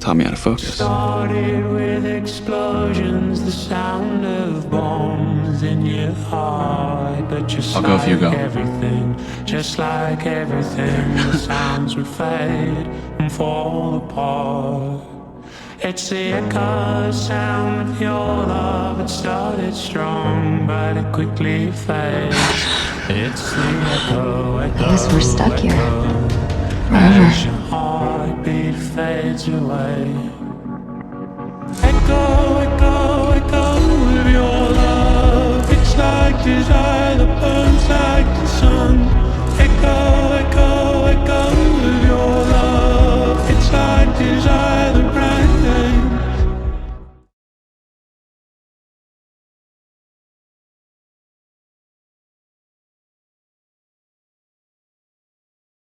Taught me how to focus. Started with explosions, the sound of bombs in your heart. But just I'll go if you go. everything, just like everything, the sounds would fade and fall apart. It's the echo sound of your love. It started strong, but it quickly fades. It's the echo. I guess we're stuck here. As your heartbeat fades away.